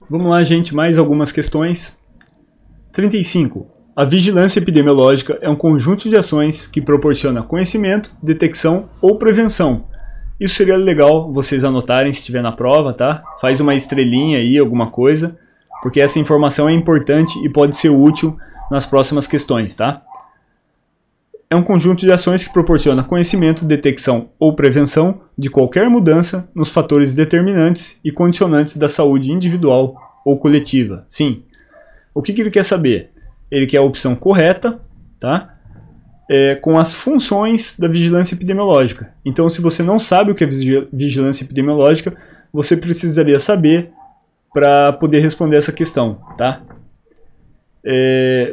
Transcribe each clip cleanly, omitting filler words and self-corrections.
Vamos lá, gente, mais algumas questões. 35. A vigilância epidemiológica é um conjunto de ações que proporciona conhecimento, detecção ou prevenção. Isso seria legal vocês anotarem se estiver na prova, tá? Faz uma estrelinha aí, alguma coisa, porque essa informação é importante e pode ser útil nas próximas questões, tá? É um conjunto de ações que proporciona conhecimento, detecção ou prevenção de qualquer mudança nos fatores determinantes e condicionantes da saúde individual ou coletiva. Sim. O que ele quer saber? Ele quer a opção correta, tá? Com as funções da vigilância epidemiológica. Então, se você não sabe o que é vigilância epidemiológica, você precisaria saber para poder responder essa questão, tá?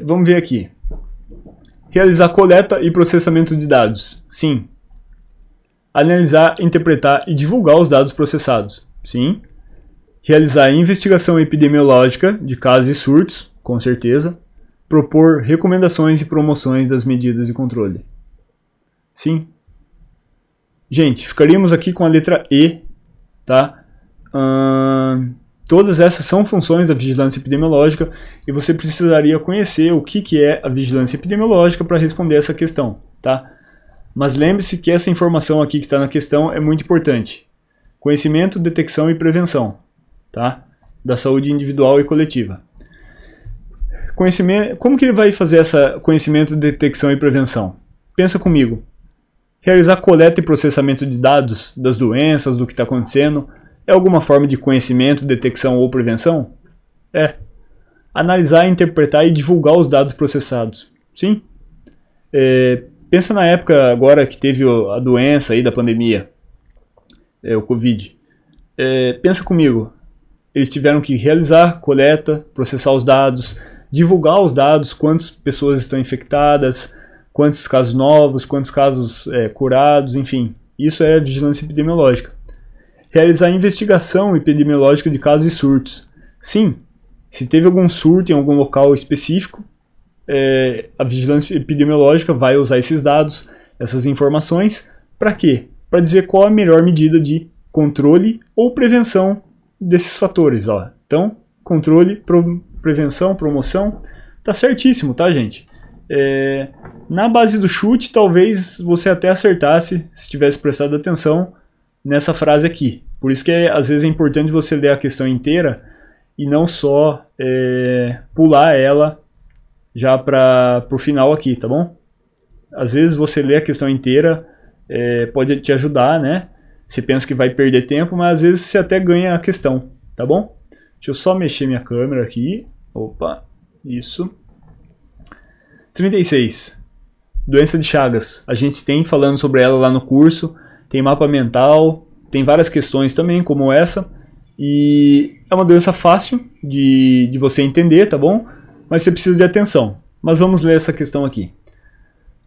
Vamos ver aqui. Realizar coleta e processamento de dados. Sim. Analisar, interpretar e divulgar os dados processados. Sim. Realizar investigação epidemiológica de casos e surtos, com certeza. Propor recomendações e promoções das medidas de controle. Sim. Gente, ficaríamos aqui com a letra E, tá? Todas essas são funções da vigilância epidemiológica e você precisaria conhecer o que é a vigilância epidemiológica para responder essa questão, tá? Mas lembre-se que essa informação aqui que está na questão é muito importante. Conhecimento, detecção e prevenção, tá? Da saúde individual e coletiva. Conhecimento, como que ele vai fazer essa conhecimento, detecção e prevenção? Pensa comigo. Realizar coleta e processamento de dados, das doenças, do que está acontecendo, é alguma forma de conhecimento, detecção ou prevenção? É. Analisar, interpretar e divulgar os dados processados. Sim. Pensa na época agora que teve a doença aí da pandemia, o Covid. Pensa comigo. Eles tiveram que realizar coleta, processar os dados, divulgar os dados, quantas pessoas estão infectadas, quantos casos novos, quantos casos curados, enfim. Isso é vigilância epidemiológica. Realizar investigação epidemiológica de casos e surtos. Sim, se teve algum surto em algum local específico, a vigilância epidemiológica vai usar esses dados, essas informações, para quê? Para dizer qual a melhor medida de controle ou prevenção desses fatores. Ó. Então, controle, prevenção, promoção, tá certíssimo, tá, gente? Na base do chute, talvez você até acertasse se tivesse prestado atenção nessa frase aqui. Por isso que às vezes é importante você ler a questão inteira e não só pular ela já para o final aqui, tá bom? Às vezes você lê a questão inteira pode te ajudar, né? Você pensa que vai perder tempo, mas às vezes você até ganha a questão, tá bom? Deixa eu só mexer minha câmera aqui. Opa, isso. 36. Doença de Chagas. A gente tem falando sobre ela lá no curso. Tem mapa mental, tem várias questões também, como essa. E é uma doença fácil de você entender, tá bom? Mas você precisa de atenção. Mas vamos ler essa questão aqui.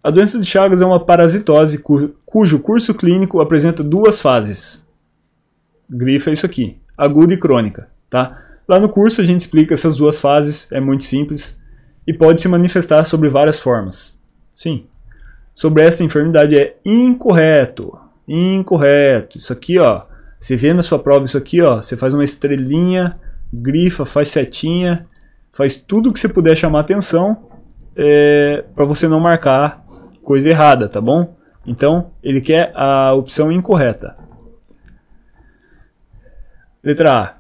A doença de Chagas é uma parasitose cujo curso clínico apresenta duas fases. Grifa isso aqui, aguda e crônica, tá? Lá no curso a gente explica essas duas fases, é muito simples. E pode se manifestar sobre várias formas. Sim. Sobre esta enfermidade é incorreto. Incorreto. Isso aqui, ó. Você vê na sua prova isso aqui, ó. Você faz uma estrelinha, grifa, faz setinha, faz tudo que você puder chamar atenção para você não marcar coisa errada, tá bom? Então, ele quer a opção incorreta. Letra A.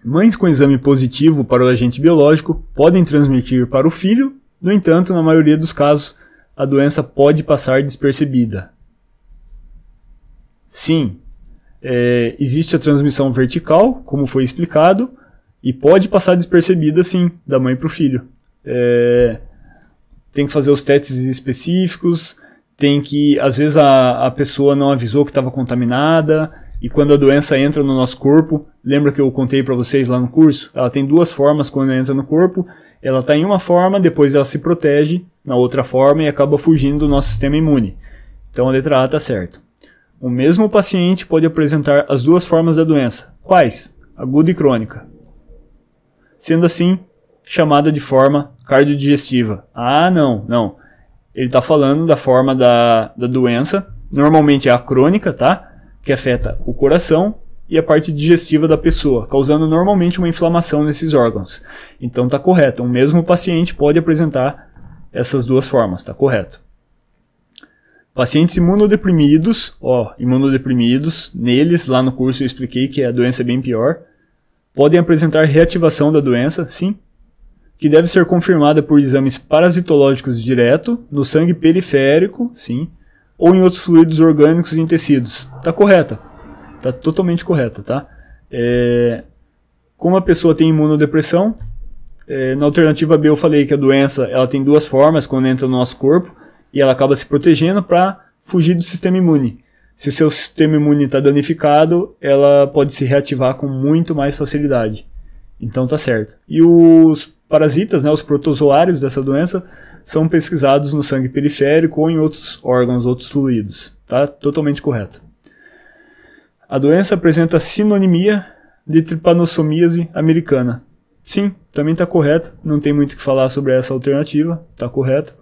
Mães com exame positivo para o agente biológico podem transmitir para o filho, no entanto, na maioria dos casos, a doença pode passar despercebida. Sim, existe a transmissão vertical, como foi explicado, e pode passar despercebida, sim, da mãe para o filho. Tem que fazer os testes específicos, tem que, às vezes a pessoa não avisou que estava contaminada, e quando a doença entra no nosso corpo, lembra que eu contei para vocês lá no curso? Ela tem duas formas quando entra no corpo, ela está em uma forma, depois ela se protege na outra forma e acaba fugindo do nosso sistema imune. Então a letra A está certo. O mesmo paciente pode apresentar as duas formas da doença. Quais? Aguda e crônica. Sendo assim, chamada de forma cardiodigestiva. Ah, não. Ele está falando da forma da doença, normalmente é a crônica, tá? Que afeta o coração e a parte digestiva da pessoa, causando normalmente uma inflamação nesses órgãos. Então está correto, o mesmo paciente pode apresentar essas duas formas, está correto. Pacientes imunodeprimidos, imunodeprimidos, neles lá no curso eu expliquei que a doença é bem pior, podem apresentar reativação da doença, sim, que deve ser confirmada por exames parasitológicos direto, no sangue periférico, sim, ou em outros fluidos orgânicos e em tecidos. Está correta. Está totalmente correta, tá? Como a pessoa tem imunodepressão, na alternativa B eu falei que a doença ela tem duas formas quando entra no nosso corpo e ela acaba se protegendo para fugir do sistema imune. Se seu sistema imune está danificado, ela pode se reativar com muito mais facilidade. Então tá certo. E os parasitas, né, os protozoários dessa doença, são pesquisados no sangue periférico ou em outros órgãos, outros fluidos. Tá totalmente correto. A doença apresenta sinonimia de trypanossomiase americana. Sim, também está correto. Não tem muito o que falar sobre essa alternativa. Está correto.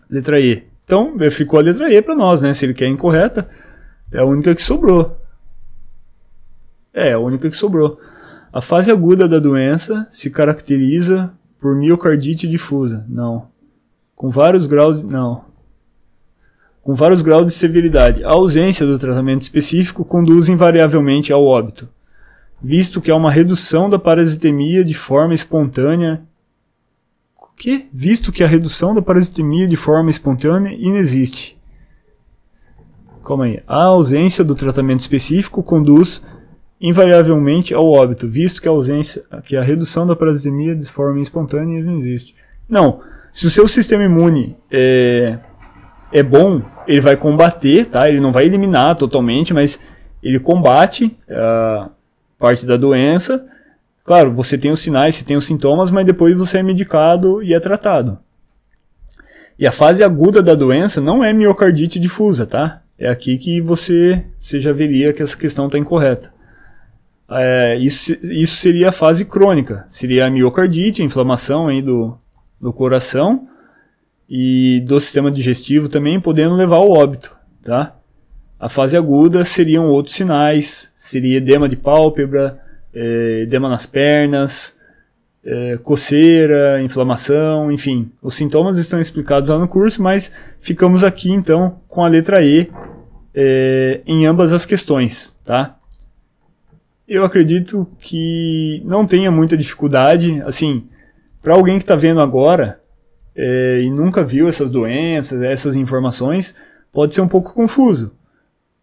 Letra E. Então, ficou a letra E para nós, né? Se ele quer incorreta, é a única que sobrou. É a única que sobrou. A fase aguda da doença se caracteriza por miocardite difusa. Não. Com vários graus... Não. Com vários graus de severidade. A ausência do tratamento específico conduz invariavelmente ao óbito, visto que há uma redução da parasitemia de forma espontânea. O quê? Visto que a redução da parasitemia de forma espontânea inexiste. Calma aí. A ausência do tratamento específico conduz invariavelmente ao óbito, visto que a redução da parasitemia de forma espontânea não existe. Não, se o seu sistema imune é bom, ele vai combater, tá? Ele não vai eliminar totalmente, mas ele combate a parte da doença. Claro, você tem os sinais, você tem os sintomas, mas depois você é medicado e é tratado. E a fase aguda da doença não é miocardite difusa, tá? É aqui que você já veria que essa questão está incorreta. Isso seria a fase crônica, seria a miocardite, a inflamação aí do coração e do sistema digestivo também, podendo levar ao óbito, tá? A fase aguda seriam outros sinais, seria edema de pálpebra, edema nas pernas, coceira, inflamação, enfim. Os sintomas estão explicados lá no curso, mas ficamos aqui então com a letra E em ambas as questões, tá? Eu acredito que não tenha muita dificuldade, assim, para alguém que está vendo agora e nunca viu essas doenças, essas informações, pode ser um pouco confuso.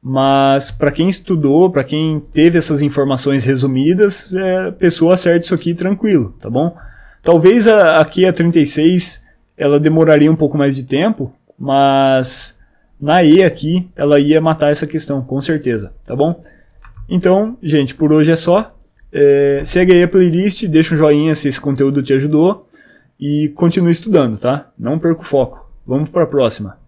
Mas para quem estudou, para quem teve essas informações resumidas, a pessoa acerta isso aqui tranquilo, tá bom? Talvez aqui a 36 ela demoraria um pouco mais de tempo, mas na E aqui ela ia matar essa questão, com certeza, tá bom? Então, gente, por hoje é só. Segue aí a playlist, deixa um joinha se esse conteúdo te ajudou e continue estudando, tá? Não perca o foco. Vamos para a próxima.